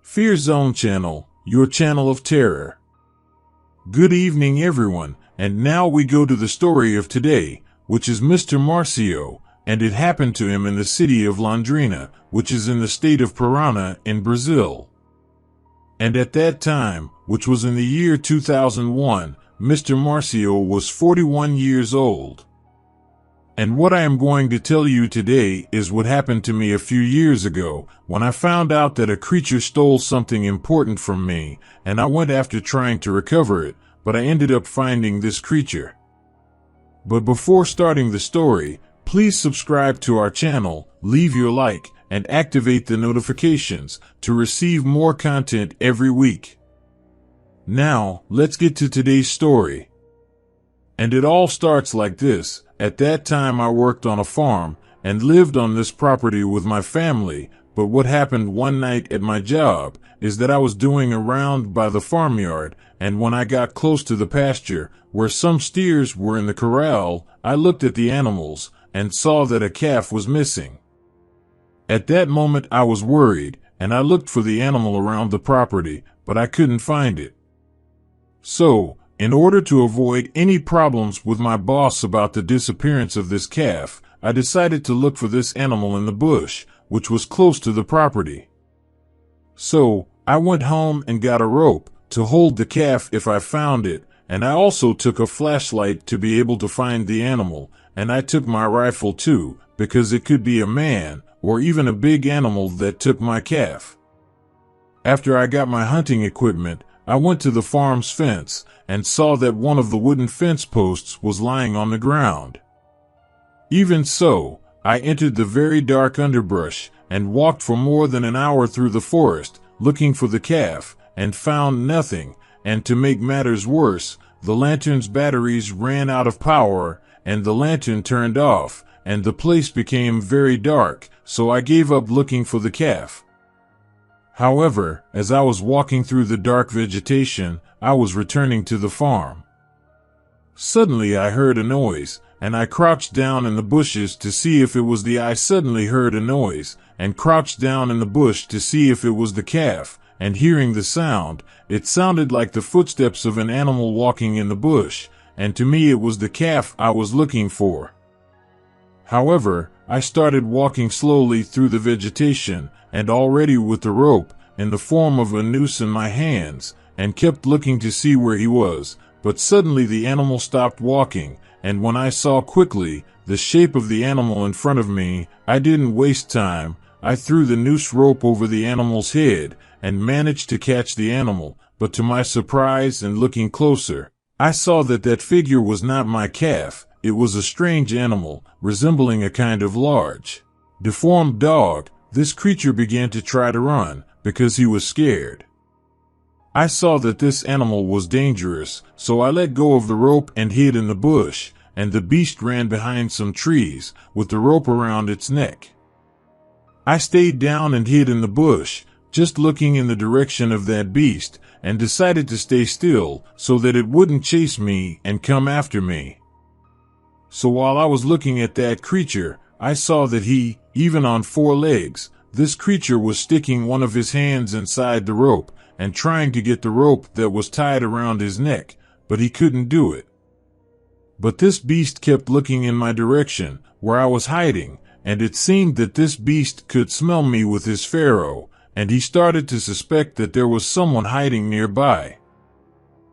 Fear Zone Channel, your channel of terror. Good evening everyone, and now we go to the story of today, which is Mr. Marcio, and it happened to him in the city of Londrina, which is in the state of Paraná in Brazil. And at that time, which was in the year 2001, Mr. Marcio was 41 years old. And what I am going to tell you today is what happened to me a few years ago when I found out that a creature stole something important from me, and I went after trying to recover it, but I ended up finding this creature. But before starting the story, please subscribe to our channel, leave your like, and activate the notifications to receive more content every week. Now, let's get to today's story. And it all starts like this. At that time I worked on a farm and lived on this property with my family, but what happened one night at my job is that I was doing a round by the farmyard, and when I got close to the pasture where some steers were in the corral, I looked at the animals and saw that a calf was missing. At that moment I was worried, and I looked for the animal around the property, but I couldn't find it. So, in order to avoid any problems with my boss about the disappearance of this calf, I decided to look for this animal in the bush, which was close to the property. So, I went home and got a rope to hold the calf if I found it, and I also took a flashlight to be able to find the animal, and I took my rifle too, because it could be a man, or even a big animal that took my calf. After I got my hunting equipment, I went to the farm's fence and saw that one of the wooden fence posts was lying on the ground. Even so, I entered the very dark underbrush and walked for more than an hour through the forest looking for the calf and found nothing, and to make matters worse, the lantern's batteries ran out of power and the lantern turned off and the place became very dark, so I gave up looking for the calf. However, as I was walking through the dark vegetation, I was returning to the farm. Suddenly I heard a noise, and I crouched down in the bushes to see if it was I suddenly heard a noise, and crouched down in the bush to see if it was the calf, and hearing the sound, it sounded like the footsteps of an animal walking in the bush, and to me it was the calf I was looking for. However, I started walking slowly through the vegetation, and already with the rope in the form of a noose in my hands, and kept looking to see where he was, but suddenly the animal stopped walking, and when I saw quickly the shape of the animal in front of me, I didn't waste time. I threw the noose rope over the animal's head and managed to catch the animal, but to my surprise and looking closer, I saw that figure was not my calf. It was a strange animal, resembling a kind of large, deformed dog. This creature began to try to run, because he was scared. I saw that this animal was dangerous, so I let go of the rope and hid in the bush, and the beast ran behind some trees, with the rope around its neck. I stayed down and hid in the bush, just looking in the direction of that beast, and decided to stay still, so that it wouldn't chase me and come after me. So while I was looking at that creature, I saw that he, even on four legs, this creature was sticking one of his hands inside the rope and trying to get the rope that was tied around his neck, but he couldn't do it. But this beast kept looking in my direction, where I was hiding, and it seemed that this beast could smell me with his pharaoh, and he started to suspect that there was someone hiding nearby.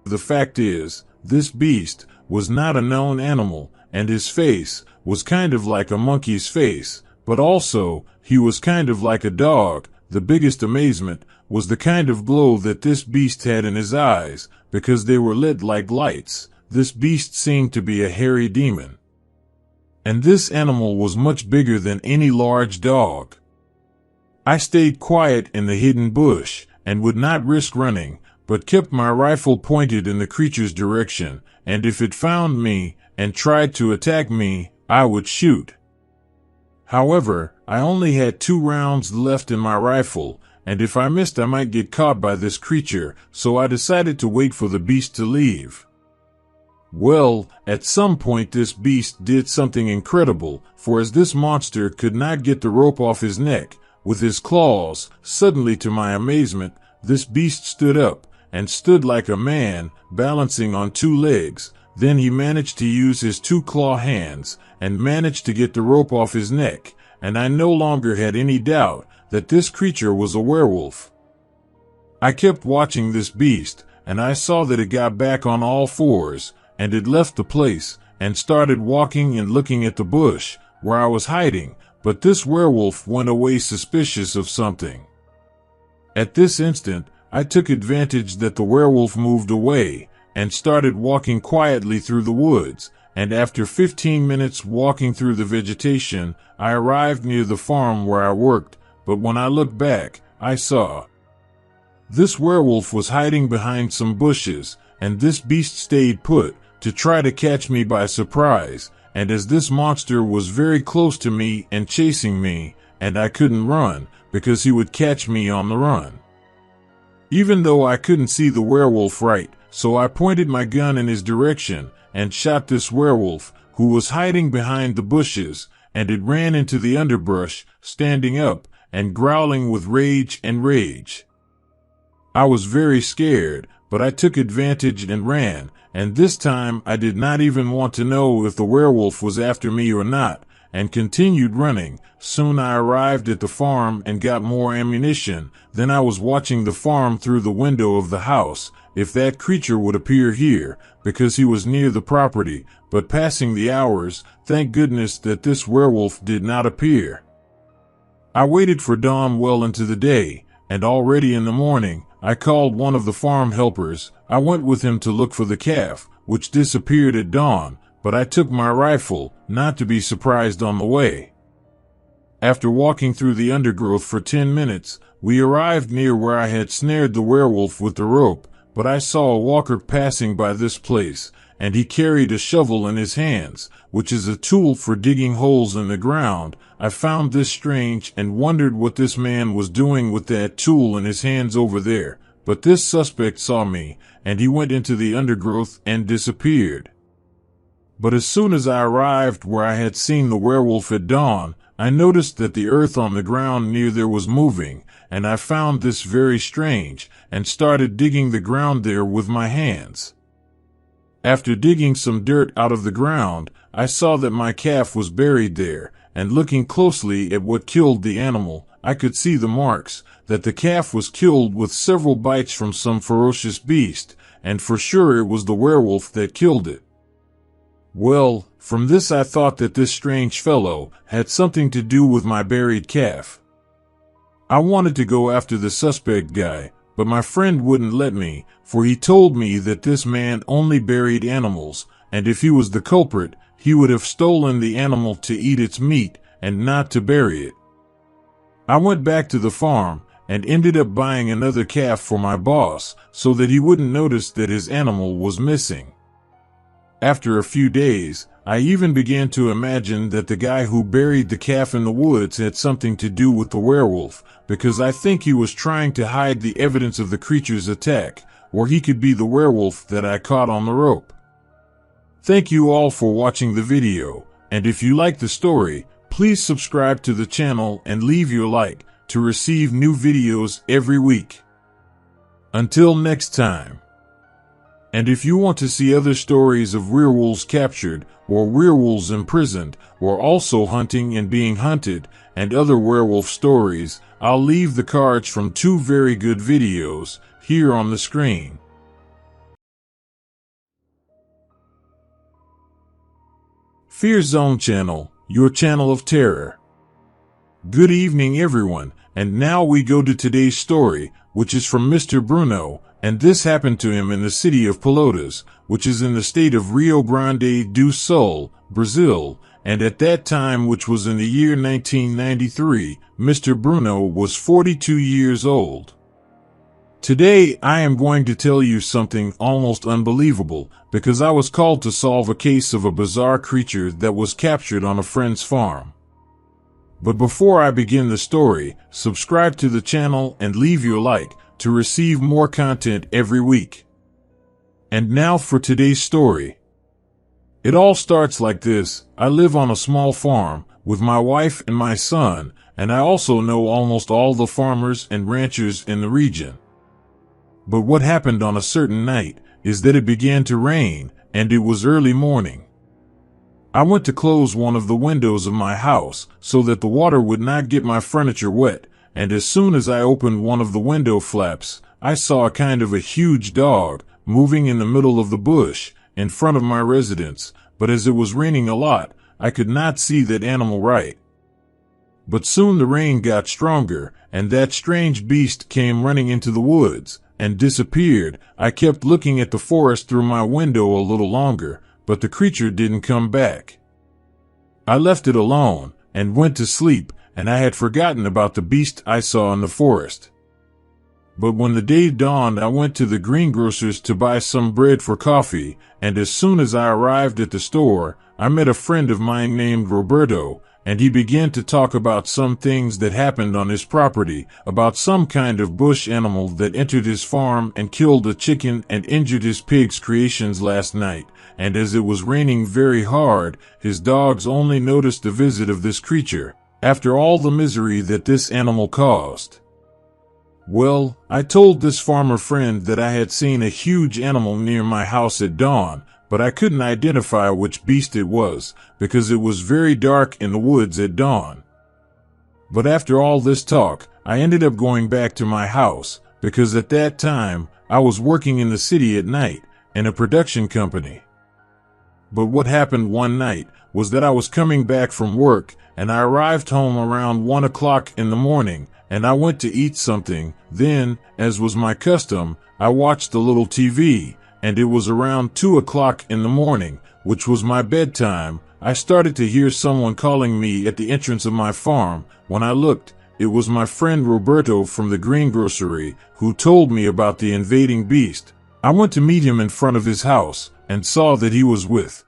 The fact is, this beast was not a known animal, and his face was kind of like a monkey's face, but also, he was kind of like a dog. The biggest amazement was the kind of glow that this beast had in his eyes, because they were lit like lights. This beast seemed to be a hairy demon. And this animal was much bigger than any large dog. I stayed quiet in the hidden bush, and would not risk running, but kept my rifle pointed in the creature's direction, and if it found me and tried to attack me, I would shoot. However, I only had 2 rounds left in my rifle, and if I missed I might get caught by this creature, so I decided to wait for the beast to leave. Well, at some point this beast did something incredible, for as this monster could not get the rope off his neck with his claws, suddenly to my amazement, this beast stood up, and stood like a man, balancing on two legs. Then he managed to use his two claw hands, and managed to get the rope off his neck, and I no longer had any doubt that this creature was a werewolf. I kept watching this beast, and I saw that it got back on all fours, and it left the place, and started walking and looking at the bush, where I was hiding, but this werewolf went away suspicious of something. At this instant, I took advantage that the werewolf moved away, and started walking quietly through the woods, and after 15 minutes walking through the vegetation, I arrived near the farm where I worked, but when I looked back, I saw this werewolf was hiding behind some bushes, and this beast stayed put, to try to catch me by surprise, and as this monster was very close to me and chasing me, and I couldn't run, because he would catch me on the run. Even though I couldn't see the werewolf right, so I pointed my gun in his direction, and shot this werewolf, who was hiding behind the bushes, and it ran into the underbrush, standing up, and growling with rage and rage. I was very scared, but I took advantage and ran, and this time I did not even want to know if the werewolf was after me or not, and continued running. Soon I arrived at the farm and got more ammunition. Then I was watching the farm through the window of the house, if that creature would appear here, because he was near the property, but passing the hours, thank goodness that this werewolf did not appear. I waited for dawn well into the day, and already in the morning, I called one of the farm helpers. I went with him to look for the calf, which disappeared at dawn, but I took my rifle, not to be surprised on the way. After walking through the undergrowth for 10 minutes, we arrived near where I had snared the werewolf with the rope, but I saw a walker passing by this place, and he carried a shovel in his hands, which is a tool for digging holes in the ground. I found this strange and wondered what this man was doing with that tool in his hands over there, but this suspect saw me, and he went into the undergrowth and disappeared. But as soon as I arrived where I had seen the werewolf at dawn, I noticed that the earth on the ground near there was moving, and I found this very strange, and started digging the ground there with my hands. After digging some dirt out of the ground, I saw that my calf was buried there, and looking closely at what killed the animal, I could see the marks, that the calf was killed with several bites from some ferocious beast, and for sure it was the werewolf that killed it. Well, from this I thought that this strange fellow had something to do with my buried calf. I wanted to go after the suspect guy, but my friend wouldn't let me, for he told me that this man only buried animals, and if he was the culprit, he would have stolen the animal to eat its meat, and not to bury it. I went back to the farm, and ended up buying another calf for my boss, so that he wouldn't notice that his animal was missing. After a few days, I even began to imagine that the guy who buried the calf in the woods had something to do with the werewolf, because I think he was trying to hide the evidence of the creature's attack, or he could be the werewolf that I caught on the rope. Thank you all for watching the video, and if you like the story, please subscribe to the channel and leave your like to receive new videos every week. Until next time. And if you want to see other stories of werewolves captured, or werewolves imprisoned, or also hunting and being hunted, and other werewolf stories, I'll leave the cards from 2 very good videos here on the screen. Fear Zone Channel, your channel of terror. Good evening everyone, and now we go to today's story, which is from Mr. Bruno, and this happened to him in the city of Pelotas, which is in the state of Rio Grande do Sul, Brazil, and at that time, which was in the year 1993, Mr. Bruno was 42 years old. Today, I am going to tell you something almost unbelievable, because I was called to solve a case of a bizarre creature that was captured on a friend's farm. But before I begin the story, subscribe to the channel and leave your like to receive more content every week. And now for today's story. It all starts like this. I live on a small farm with my wife and my son, and I also know almost all the farmers and ranchers in the region. But what happened on a certain night is that it began to rain, and it was early morning. I went to close one of the windows of my house so that the water would not get my furniture wet, and as soon as I opened one of the window flaps, I saw a kind of a huge dog moving in the middle of the bush in front of my residence, but as it was raining a lot, I could not see that animal right. But soon the rain got stronger, and that strange beast came running into the woods and disappeared. I kept looking at the forest through my window a little longer, but the creature didn't come back. I left it alone and went to sleep, and I had forgotten about the beast I saw in the forest. But when the day dawned, I went to the greengrocer's to buy some bread for coffee, and as soon as I arrived at the store, I met a friend of mine named Roberto, and he began to talk about some things that happened on his property, about some kind of bush animal that entered his farm and killed a chicken and injured his pig's creations last night, and as it was raining very hard, his dogs only noticed the visit of this creature, after all the misery that this animal caused. Well, I told this farmer friend that I had seen a huge animal near my house at dawn, but I couldn't identify which beast it was, because it was very dark in the woods at dawn. But after all this talk, I ended up going back to my house, because at that time, I was working in the city at night, in a production company. But what happened one night was that I was coming back from work, and I arrived home around 1 o'clock in the morning, and I went to eat something. Then, as was my custom, I watched a little TV, and it was around 2 o'clock in the morning, which was my bedtime. I started to hear someone calling me at the entrance of my farm. When I looked, it was my friend Roberto from the greengrocery, who told me about the invading beast. I went to meet him in front of his house, and saw that he was with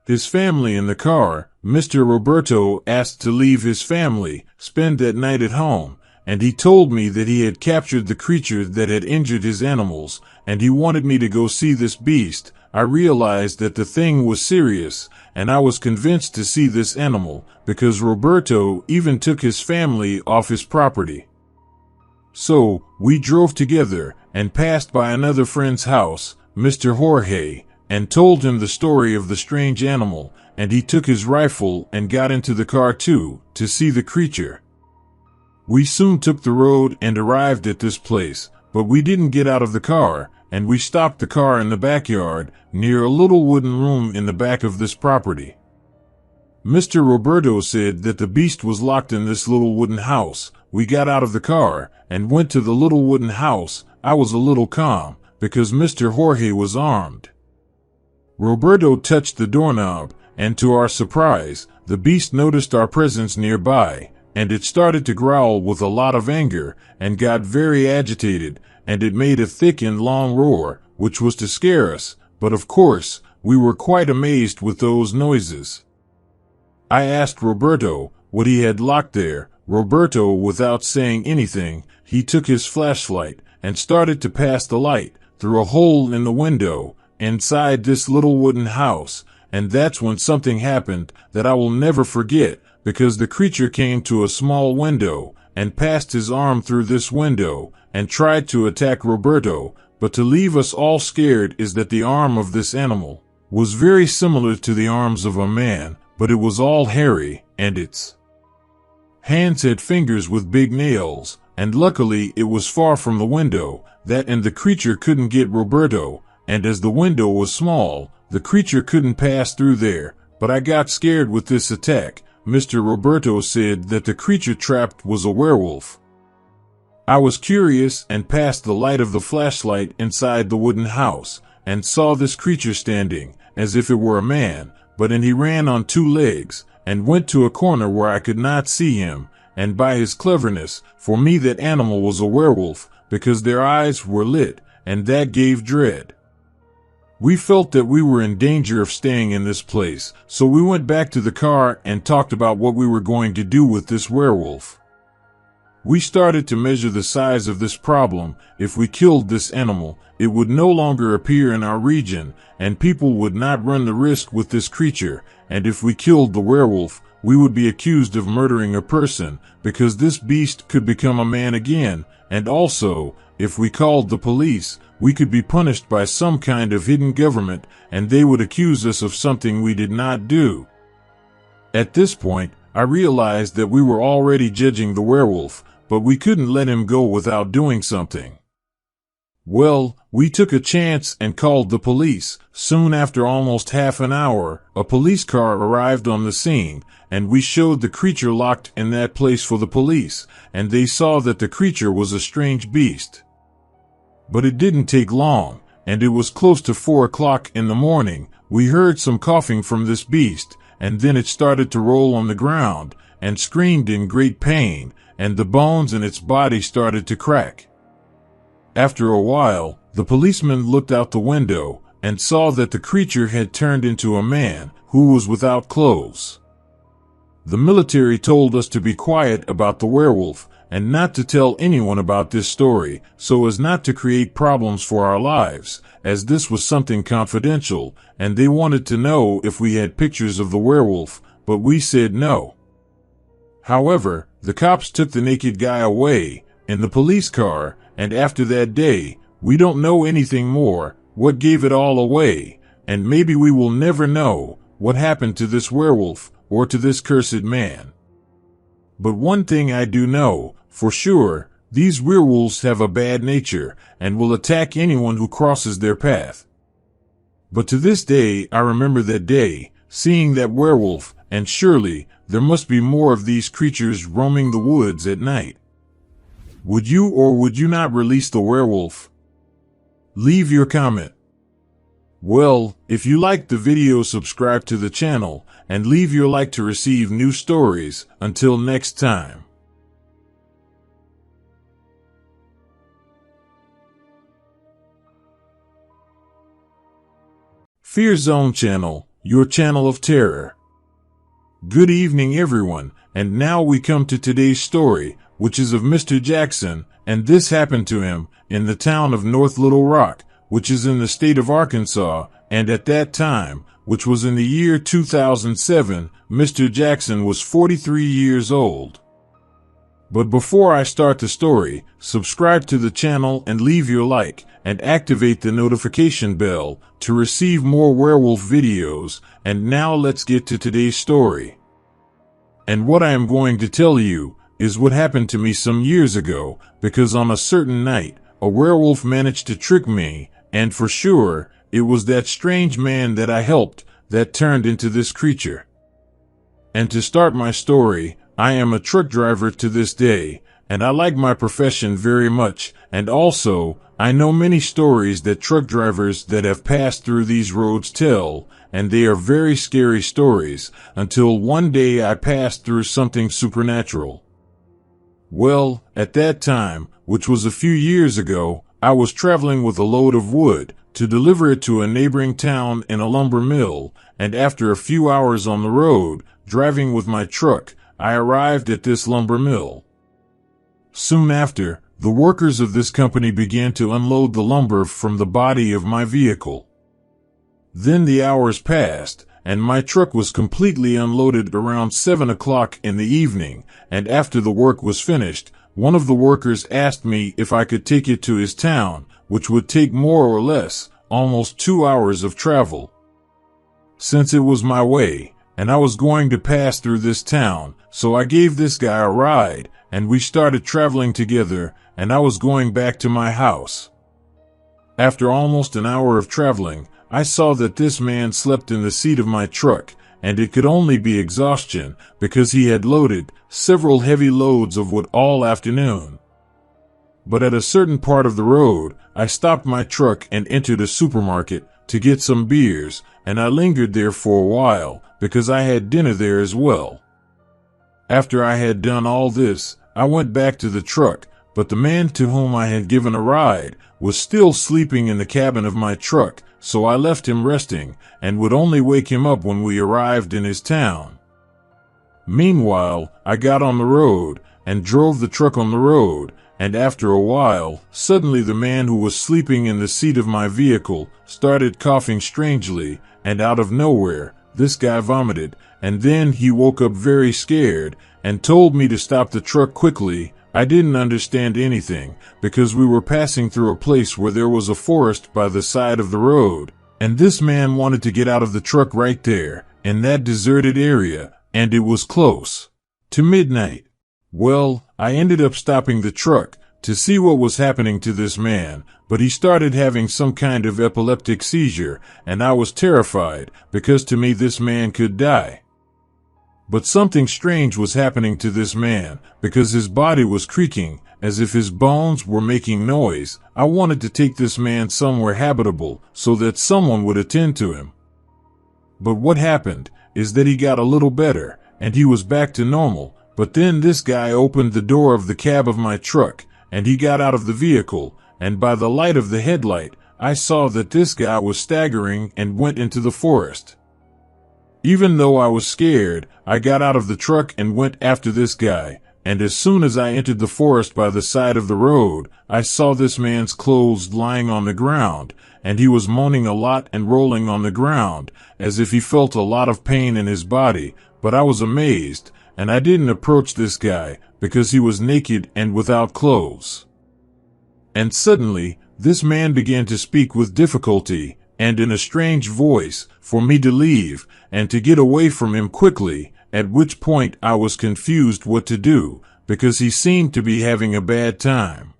his family in the car. Mr. Roberto asked to leave his family, spend that night at home, and he told me that he had captured the creature that had injured his animals, and he wanted me to go see this beast. I realized that the thing was serious, and I was convinced to see this animal, because Roberto even took his family off his property. So, we drove together, and passed by another friend's house, Mr. Jorge, and told him the story of the strange animal, and he took his rifle and got into the car too, to see the creature. We soon took the road and arrived at this place, but we didn't get out of the car, and we stopped the car in the backyard, near a little wooden room in the back of this property. Mr. Roberto said that the beast was locked in this little wooden house. We got out of the car, and went to the little wooden house. I was a little calm, because Mr. Jorge was armed. Roberto touched the doorknob, and to our surprise, the beast noticed our presence nearby, and it started to growl with a lot of anger, and got very agitated, and it made a thick and long roar, which was to scare us, but of course, we were quite amazed with those noises. I asked Roberto what he had locked there. Roberto, without saying anything, he took his flashlight, and started to pass the light through a hole in the window, inside this little wooden house, and that's when something happened that I will never forget, because the creature came to a small window, and passed his arm through this window, and tried to attack Roberto, but to leave us all scared is that the arm of this animal was very similar to the arms of a man, but it was all hairy, and its hands had fingers with big nails, and luckily it was far from the window, and the creature couldn't get Roberto, and as the window was small, the creature couldn't pass through there, but I got scared with this attack. Mr. Roberto said that the creature trapped was a werewolf. I was curious and passed the light of the flashlight inside the wooden house, and saw this creature standing, as if it were a man, but he ran on 2 legs, and went to a corner where I could not see him, and by his cleverness, for me that animal was a werewolf, because their eyes were lit, and that gave dread. We felt that we were in danger of staying in this place, so we went back to the car and talked about what we were going to do with this werewolf. We started to measure the size of this problem. If we killed this animal, it would no longer appear in our region, and people would not run the risk with this creature, and if we killed the werewolf, we would be accused of murdering a person, because this beast could become a man again, and also, if we called the police, we could be punished by some kind of hidden government, and they would accuse us of something we did not do. At this point, I realized that we were already judging the werewolf, but we couldn't let him go without doing something. Well, we took a chance and called the police. Soon after almost half an hour, a police car arrived on the scene, and we showed the creature locked in that place for the police, and they saw that the creature was a strange beast. But it didn't take long, and it was close to 4 o'clock in the morning. We heard some coughing from this beast, and then it started to roll on the ground, and screamed in great pain, and the bones in its body started to crack. After a while, the policeman looked out the window and saw that the creature had turned into a man who was without clothes. The military told us to be quiet about the werewolf and not to tell anyone about this story so as not to create problems for our lives, as this was something confidential, and they wanted to know if we had pictures of the werewolf, but we said no. However, the cops took the naked guy away in the police car, and after that day, we don't know anything more, what gave it all away, and maybe we will never know what happened to this werewolf or to this cursed man. But one thing I do know, for sure, these werewolves have a bad nature and will attack anyone who crosses their path. But to this day, I remember that day, seeing that werewolf, and surely there must be more of these creatures roaming the woods at night. Would you or would you not release the werewolf? Leave your comment. Well, if you liked the video, subscribe to the channel and leave your like to receive new stories. Until next time. Fear Zone Channel, your channel of terror. Good evening everyone, and now we come to today's story, which is of Mr. Jackson, and this happened to him in the town of North Little Rock, which is in the state of Arkansas, and at that time, which was in the year 2007, Mr. Jackson was 43 years old. But before I start the story, subscribe to the channel and leave your like, and activate the notification bell to receive more werewolf videos, and now let's get to today's story. And what I am going to tell you is what happened to me some years ago, because on a certain night, a werewolf managed to trick me, and for sure, it was that strange man that I helped that turned into this creature. And to start my story, I am a truck driver to this day, and I like my profession very much, and also, I know many stories that truck drivers that have passed through these roads tell, and they are very scary stories, until one day I passed through something supernatural. Well, at that time, which was a few years ago, I was traveling with a load of wood to deliver it to a neighboring town in a lumber mill, and after a few hours on the road, driving with my truck, I arrived at this lumber mill. Soon after, the workers of this company began to unload the lumber from the body of my vehicle. Then the hours passed, and my truck was completely unloaded around 7 o'clock in the evening, and after the work was finished, one of the workers asked me if I could take it to his town, which would take more or less, almost 2 hours of travel. Since it was my way, and I was going to pass through this town, so I gave this guy a ride, and we started traveling together, and I was going back to my house. After almost an hour of traveling, I saw that this man slept in the seat of my truck, and it could only be exhaustion, because he had loaded several heavy loads of wood all afternoon. But at a certain part of the road, I stopped my truck and entered a supermarket to get some beers, and I lingered there for a while, because I had dinner there as well. After I had done all this, I went back to the truck, but the man to whom I had given a ride was still sleeping in the cabin of my truck, so I left him resting, and would only wake him up when we arrived in his town. Meanwhile, I got on the road, and drove the truck on the road, and after a while, suddenly the man who was sleeping in the seat of my vehicle started coughing strangely, and out of nowhere, this guy vomited, and then he woke up very scared and told me to stop the truck quickly. I didn't understand anything because we were passing through a place where there was a forest by the side of the road, and this man wanted to get out of the truck right there in that deserted area, and it was close to midnight. Well, I ended up stopping the truck to see what was happening to this man, but he started having some kind of epileptic seizure, and I was terrified because to me this man could die. But something strange was happening to this man because his body was creaking as if his bones were making noise. I wanted to take this man somewhere habitable so that someone would attend to him. But what happened is that he got a little better and he was back to normal, but then this guy opened the door of the cab of my truck and he got out of the vehicle, and by the light of the headlight, I saw that this guy was staggering and went into the forest. Even though I was scared, I got out of the truck and went after this guy, and as soon as I entered the forest by the side of the road, I saw this man's clothes lying on the ground, and he was moaning a lot and rolling on the ground, as if he felt a lot of pain in his body, but I was amazed, and I didn't approach this guy because he was naked and without clothes. And suddenly, this man began to speak with difficulty and in a strange voice for me to leave and to get away from him quickly, at which point I was confused what to do because he seemed to be having a bad time.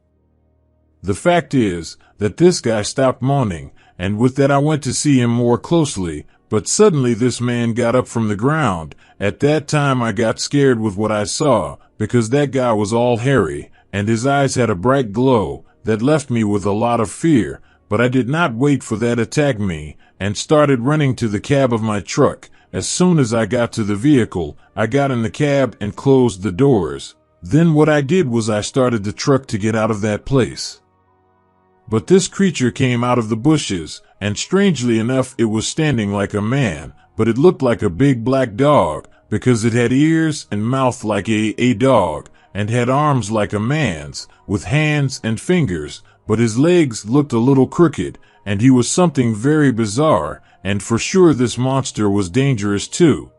The fact is that this guy stopped moaning, and with that I went to see him more closely, but suddenly this man got up from the ground. At that time I got scared with what I saw because that guy was all hairy and his eyes had a bright glow that left me with a lot of fear, but I did not wait for that to attack me and started running to the cab of my truck. As soon as I got to the vehicle, I got in the cab and closed the doors. Then what I did was I started the truck to get out of that place. But this creature came out of the bushes, and strangely enough it was standing like a man, but it looked like a big black dog because it had ears and mouth like a dog, and had arms like a man's, with hands and fingers, but his legs looked a little crooked, and he was something very bizarre, and for sure this monster was dangerous too.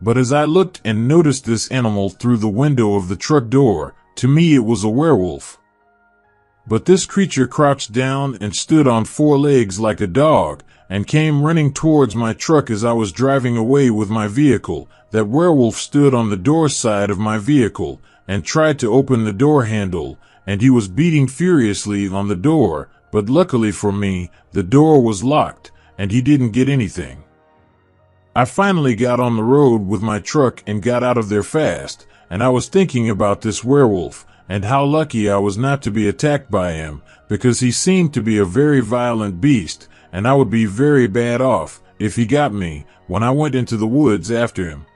But as I looked and noticed this animal through the window of the truck door, to me it was a werewolf. But this creature crouched down and stood on four legs like a dog, and came running towards my truck as I was driving away with my vehicle. That werewolf stood on the door side of my vehicle and tried to open the door handle, and he was beating furiously on the door, but luckily for me, the door was locked, and he didn't get anything. I finally got on the road with my truck and got out of there fast, and I was thinking about this werewolf, and how lucky I was not to be attacked by him, because he seemed to be a very violent beast, and I would be very bad off if he got me when I went into the woods after him.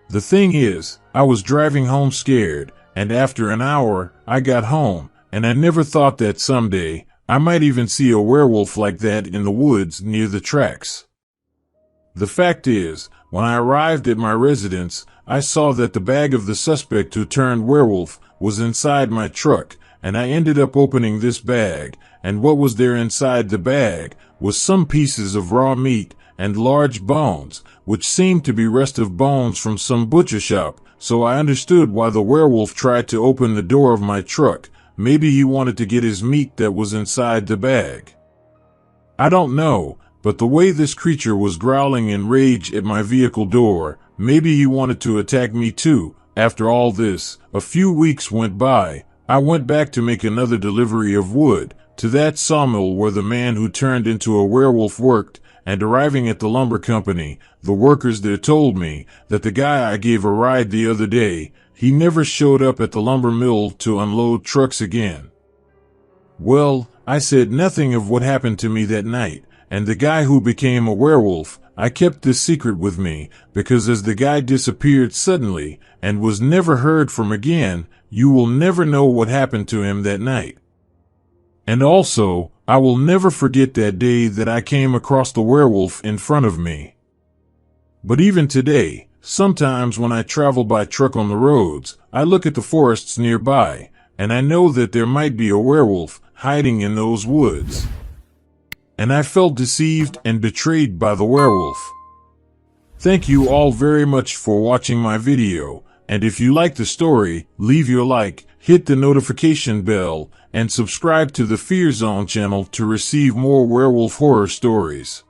The thing is, I was driving home scared, and after an hour, I got home, and I never thought that someday I might even see a werewolf like that in the woods near the tracks. The fact is, when I arrived at my residence, I saw that the bag of the suspect who turned werewolf was inside my truck, and I ended up opening this bag, and what was there inside the bag was some pieces of raw meat and large bones, which seemed to be rest of bones from some butcher shop, so I understood why the werewolf tried to open the door of my truck. Maybe he wanted to get his meat that was inside the bag. I don't know, but the way this creature was growling in rage at my vehicle door, maybe he wanted to attack me too. After all this, a few weeks went by. I went back to make another delivery of wood to that sawmill where the man who turned into a werewolf worked, and arriving at the lumber company, the workers there told me that the guy I gave a ride the other day, he never showed up at the lumber mill to unload trucks again. Well, I said nothing of what happened to me that night, and the guy who became a werewolf, I kept this secret with me, because as the guy disappeared suddenly and was never heard from again, you will never know what happened to him that night. And also, I will never forget that day that I came across the werewolf in front of me. But even today, sometimes when I travel by truck on the roads, I look at the forests nearby, and I know that there might be a werewolf hiding in those woods. And I felt deceived and betrayed by the werewolf. Thank you all very much for watching my video, and if you like the story, leave your like, hit the notification bell, and subscribe to the Fear Zone channel to receive more werewolf horror stories.